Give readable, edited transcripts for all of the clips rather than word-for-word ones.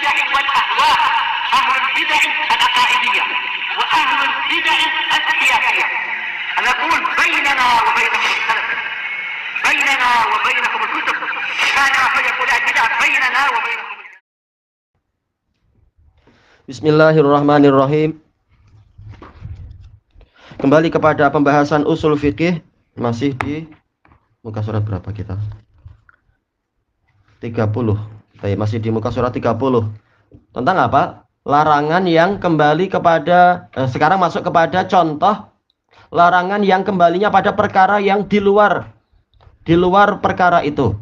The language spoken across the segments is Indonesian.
البدع والأهواء، أهل البدع العقائدية وأهل البدع السياسية. نقول بيننا وبينكم السلف، بيننا وبينكم الكتب، كان فيقول البدع بيننا وبينكم. Bismillahirrahmanirrahim. Kembali kepada pembahasan usul fikih, masih di muka surat berapa kita? 30. Masih di muka surat 30. Tentang apa? Larangan yang kembali kepada sekarang masuk kepada contoh larangan yang kembalinya pada perkara yang di luar perkara itu.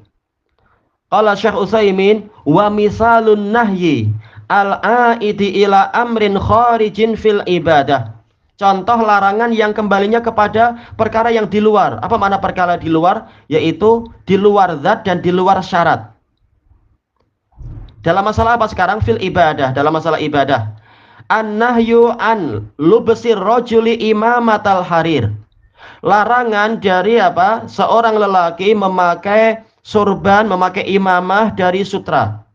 Qala Syekh Utsaimin wa misalun nahyi al-aidi ila amrin kharijin fil ibadah. Contoh larangan yang kembalinya kepada perkara yang di luar. Apa makna perkara di luar? Yaitu di luar zat dan di luar syarat. Dalam masalah apa sekarang? Fil ibadah, dalam masalah ibadah. An-nahyu an lubsir rajuli imamatal harir. Larangan dari apa? Seorang lelaki memakai surban, memakai imamah dari sutra.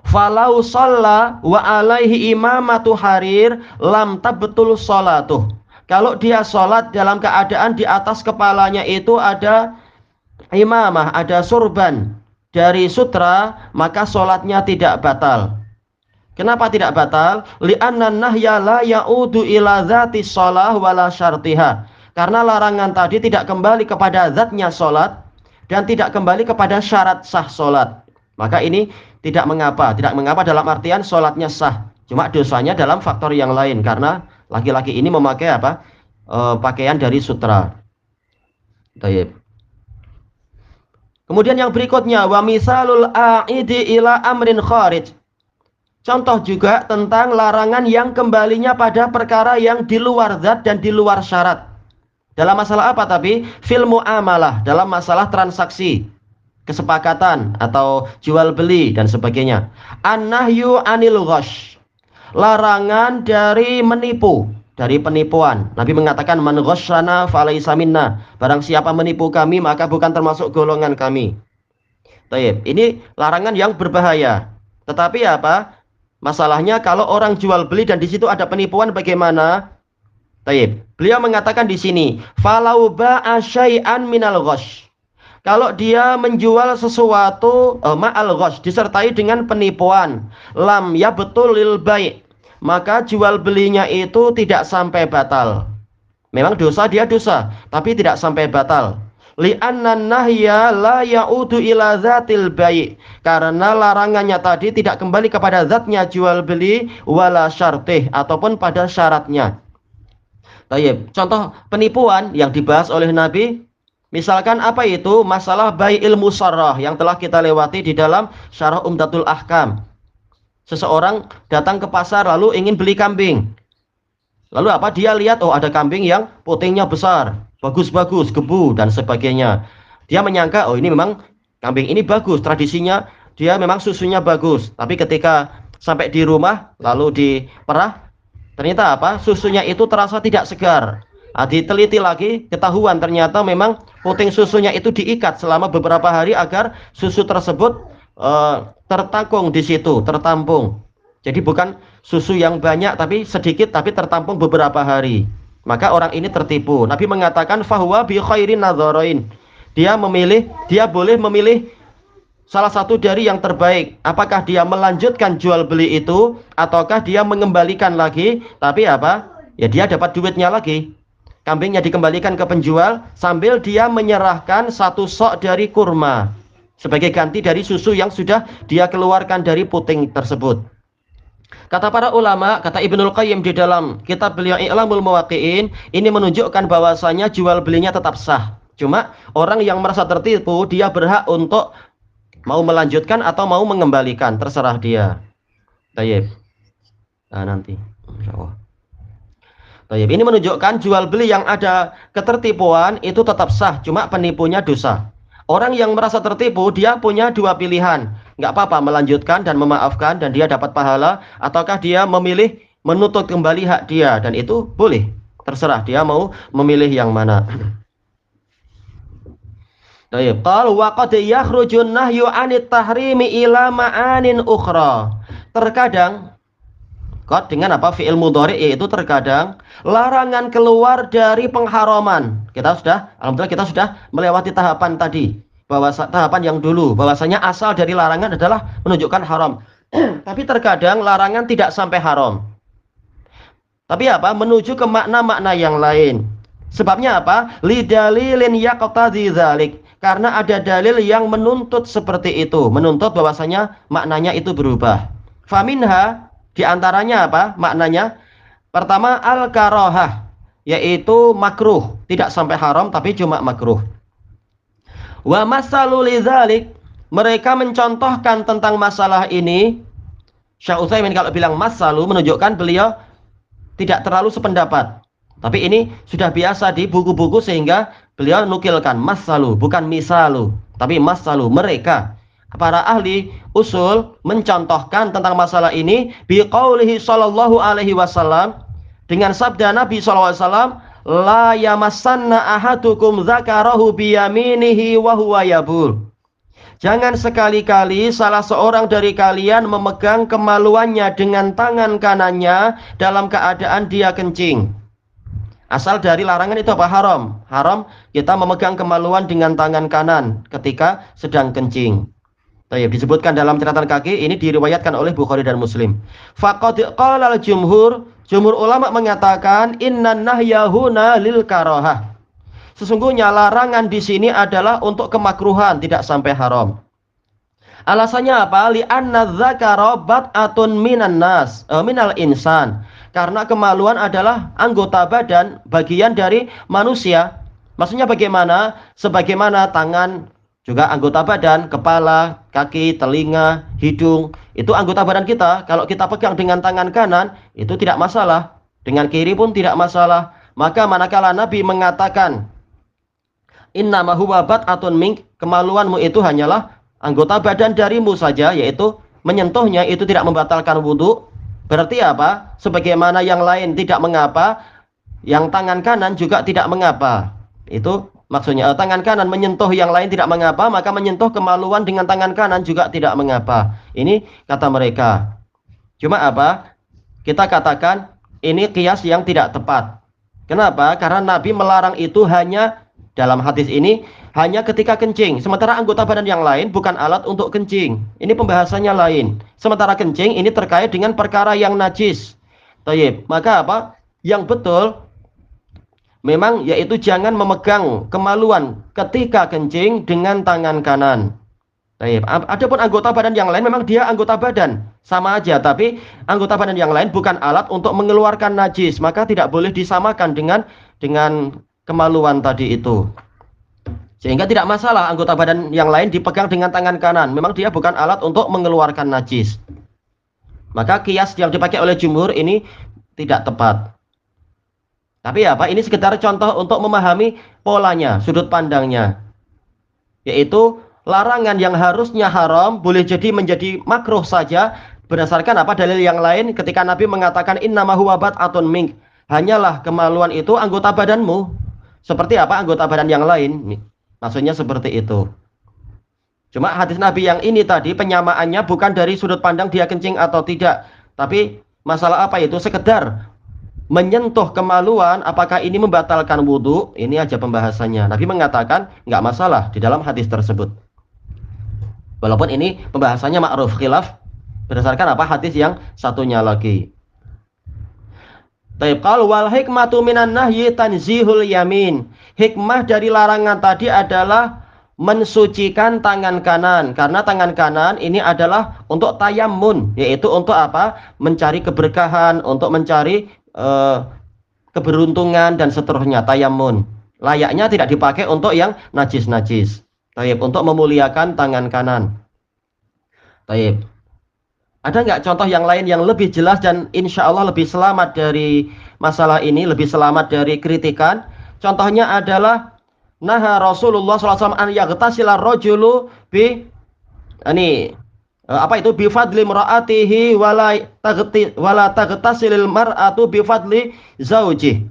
Falau shalla wa alaihi imamatu harir lam tabtul sholatuh. Kalau dia sholat dalam keadaan di atas kepalanya itu ada imamah, ada surban dari sutra, maka sholatnya tidak batal. Kenapa tidak batal? Li'anna nahya la ya'udu ila dzati shalah wala syartiha. Karena larangan tadi tidak kembali kepada zatnya sholat dan tidak kembali kepada syarat sah sholat. Maka ini tidak mengapa dalam artian sholatnya sah. Cuma dosanya dalam faktor yang lain karena laki-laki ini memakai apa? Pakaian dari sutra. Baik. Kemudian yang berikutnya wa misalul a'idi ila amrin kharij. Contoh juga tentang larangan yang kembalinya pada perkara yang di luar zat dan di luar syarat. Dalam masalah apa tapi? Fil muamalah, dalam masalah transaksi, kesepakatan atau jual beli dan sebagainya. An-nahyu anil ghash. Larangan dari menipu, dari penipuan. Nabi mengatakan man ghasyana falaysa minna. Barang siapa menipu kami maka bukan termasuk golongan kami. Baik, ini larangan yang berbahaya. Tetapi apa? Masalahnya kalau orang jual beli dan di situ ada penipuan bagaimana? Baik, beliau mengatakan di sini, falau ba'a syai'an minal ghash. Kalau dia menjual sesuatu ma'al ghash disertai dengan penipuan, lam ya betul lil bai', maka jual belinya itu tidak sampai batal. Memang dosa, dia dosa, tapi tidak sampai batal. Li'anna nahya la ya'udu ila zatil bai', karena larangannya tadi tidak kembali kepada zatnya jual beli wala syartih ataupun pada syaratnya. Baik, contoh penipuan yang dibahas oleh Nabi, misalkan apa itu? Masalah bai'il musarrah yang telah kita lewati di dalam Syarah Umdatul Ahkam. Seseorang datang ke pasar lalu ingin beli kambing. Lalu apa? Dia lihat, oh ada kambing yang putingnya besar, bagus-bagus, gebu dan sebagainya. Dia menyangka, oh ini memang kambing ini bagus, tradisinya dia memang susunya bagus. Tapi ketika sampai di rumah lalu diperah, ternyata apa? Susunya itu terasa tidak segar. Diteliti lagi, ketahuan ternyata memang puting susunya itu diikat selama beberapa hari agar susu tersebut tertakung di situ, tertampung. Jadi bukan susu yang banyak tapi sedikit, tapi tertampung beberapa hari. Maka orang ini tertipu. Nabi mengatakan fahuwa bi khairin nadharain. Dia boleh memilih salah satu dari yang terbaik. Apakah dia melanjutkan jual beli itu ataukah dia mengembalikan lagi? Tapi apa? Ya dia dapat duitnya lagi. Kambingnya dikembalikan ke penjual sambil dia menyerahkan satu sok dari kurma sebagai ganti dari susu yang sudah dia keluarkan dari puting tersebut. Kata para ulama, kata Ibnul Qayyim di dalam kitab beliau I'lamul Muwaqqi'in, ini menunjukkan bahwasanya jual belinya tetap sah. Cuma orang yang merasa tertipu, dia berhak untuk mau melanjutkan atau mau mengembalikan, terserah dia. Baik. Nah, nanti insyaallah. Baik, ini menunjukkan jual beli yang ada ketertipuan itu tetap sah, cuma penipunya dosa. Orang yang merasa tertipu, dia punya dua pilihan. Nggak apa-apa melanjutkan dan memaafkan dan dia dapat pahala, ataukah dia memilih menuntut kembali hak dia, dan itu boleh. Terserah dia mau memilih yang mana. Baik, qal wa qad yakhrujun nahyu 'anit tahrimi ila ma'anin ukhra. terkadang qad dengan apa? Fi'il mudhari, yaitu terkadang larangan keluar dari pengharaman. Alhamdulillah kita sudah melewati tahapan tadi, tahapan yang dulu bahwasanya asal dari larangan adalah menunjukkan haram. Tapi terkadang larangan tidak sampai haram. Tapi apa? Menuju ke makna-makna yang lain. Sebabnya apa? Lidalilin yaqtadzi dzalik. Karena ada dalil yang menuntut seperti itu, menuntut bahwasanya maknanya itu berubah. Faminha, di antaranya apa maknanya? Pertama, al-karahah, yaitu makruh, tidak sampai haram tapi cuma makruh. Wa masalu lidzalik, mereka mencontohkan tentang masalah ini. Syekh Utsaimin kalau bilang masalu menunjukkan beliau tidak terlalu sependapat. Tapi ini sudah biasa di buku-buku sehingga beliau nukilkan masalu, bukan misalu, tapi masalu. Mereka para ahli usul mencontohkan tentang masalah ini biqaulihi sallallahu alaihi wasallam, dengan sabda Nabi sallallahu alaihi wasallam, la yamassanna ahadukum dzakarahu biyaminihi wa huwa yabul. Jangan sekali-kali salah seorang dari kalian memegang kemaluannya dengan tangan kanannya dalam keadaan dia kencing. Asal dari larangan itu apa? Haram. Haram kita memegang kemaluan dengan tangan kanan ketika sedang kencing. Disebutkan dalam catatan kaki, ini diriwayatkan oleh Bukhari dan Muslim. Faqad qala al-jumhur, jumhur ulama mengatakan innan nahyahuna lil karahah. Sesungguhnya larangan di sini adalah untuk kemakruhan, tidak sampai haram. Alasannya apa? Li anna dzakara bat'atun minan nas, minal insan. Karena kemaluan adalah anggota badan, bagian dari manusia. Maksudnya bagaimana? Sebagaimana tangan juga anggota badan, kepala, kaki, telinga, hidung, itu anggota badan kita. Kalau kita pegang dengan tangan kanan, itu tidak masalah. Dengan kiri pun tidak masalah. Maka manakala Nabi mengatakan, innama huwa bat'atun mink, kemaluanmu itu hanyalah anggota badan darimu saja, yaitu menyentuhnya itu tidak membatalkan wudhu. Berarti apa? Sebagaimana yang lain tidak mengapa, yang tangan kanan juga tidak mengapa. Itu maksudnya tangan kanan menyentuh yang lain tidak mengapa, maka menyentuh kemaluan dengan tangan kanan juga tidak mengapa. Ini kata mereka. Cuma apa? Kita katakan ini qiyas yang tidak tepat. Kenapa? Karena Nabi melarang itu hanya dalam hadis ini hanya ketika kencing. Sementara anggota badan yang lain bukan alat untuk kencing. Ini pembahasannya lain. Sementara kencing ini terkait dengan perkara yang najis. Tayyib. Maka apa? Yang betul memang yaitu jangan memegang kemaluan ketika kencing dengan tangan kanan. Tayyib. Adapun anggota badan yang lain memang dia anggota badan, sama aja, tapi anggota badan yang lain bukan alat untuk mengeluarkan najis, maka tidak boleh disamakan dengan kemaluan tadi itu. Sehingga tidak masalah anggota badan yang lain dipegang dengan tangan kanan, memang dia bukan alat untuk mengeluarkan najis. Maka kias yang dipakai oleh jumhur ini tidak tepat. Tapi apa? Ini sekedar contoh untuk memahami polanya, sudut pandangnya. Yaitu larangan yang harusnya haram boleh jadi menjadi makruh saja berdasarkan apa? Dalil yang lain ketika Nabi mengatakan innama huwa bat'atun mink. Hanyalah kemaluan itu anggota badanmu. Seperti apa anggota badan yang lain? Maksudnya seperti itu. Cuma hadis Nabi yang ini tadi penyamaannya bukan dari sudut pandang dia kencing atau tidak, tapi masalah apa itu? Sekedar menyentuh kemaluan, apakah ini membatalkan wudhu? Ini aja pembahasannya. Nabi mengatakan nggak masalah di dalam hadis tersebut. Walaupun ini pembahasannya ma'ruf khilaf berdasarkan apa hadis yang satunya lagi. Taib qal wal hikmatu minan nahyi tanzihul yamin. Hikmah dari larangan tadi adalah mensucikan tangan kanan, karena tangan kanan ini adalah untuk tayammun, yaitu untuk apa? Mencari keberkahan, untuk mencari keberuntungan dan seterusnya. Tayammun layaknya tidak dipakai untuk yang najis-najis. Taib, untuk memuliakan tangan kanan. Taib. Ada nggak contoh yang lain yang lebih jelas dan insya Allah lebih selamat dari masalah ini, lebih selamat dari kritikan? Contohnya adalah naha Rasulullah SAW an yaghtasila rajulu bi ini apa itu bi fadli mar'atihi wala taghtasilil mar'atu bi fadli zauji.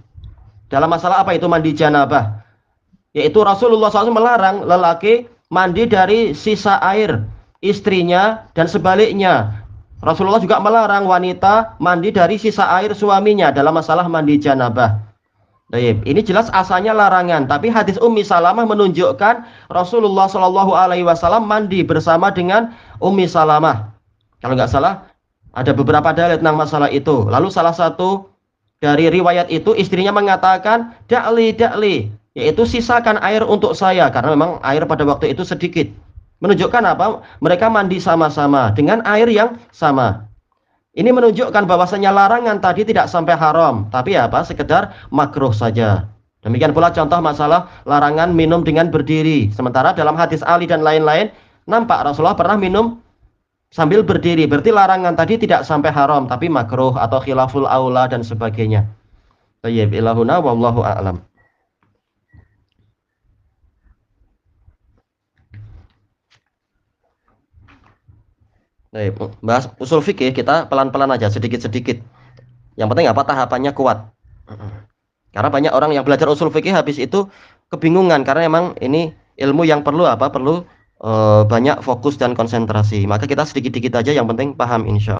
Dalam masalah apa itu mandi janabah? Yaitu Rasulullah SAW melarang lelaki mandi dari sisa air istrinya dan sebaliknya. Rasulullah juga melarang wanita mandi dari sisa air suaminya dalam masalah mandi janabah. Baik, ini jelas asalnya larangan, tapi hadis Ummi Salamah menunjukkan Rasulullah Shallallahu Alaihi Wasallam mandi bersama dengan Ummi Salamah. Kalau nggak salah, ada beberapa dalil tentang masalah itu. Lalu salah satu dari riwayat itu istrinya mengatakan, dakli, yaitu sisakan air untuk saya, karena memang air pada waktu itu sedikit. Menunjukkan apa? Mereka mandi sama-sama dengan air yang sama. Ini menunjukkan bahwasanya larangan tadi tidak sampai haram, tapi apa? Sekedar makruh saja. Demikian pula contoh masalah larangan minum dengan berdiri. Sementara dalam hadis Ali dan lain-lain, nampak Rasulullah pernah minum sambil berdiri. Berarti larangan tadi tidak sampai haram, tapi makruh atau khilaful aula dan sebagainya. Tayyib ilahuna wallahu a'lam. Baik, bahas usul fikih kita pelan-pelan aja, sedikit-sedikit. Yang penting apa? Tahapannya kuat. Karena banyak orang yang belajar usul fikih habis itu kebingungan karena memang ini ilmu yang perlu apa? Perlu banyak fokus dan konsentrasi. Maka kita sedikit-sedikit aja, yang penting paham insya Allah.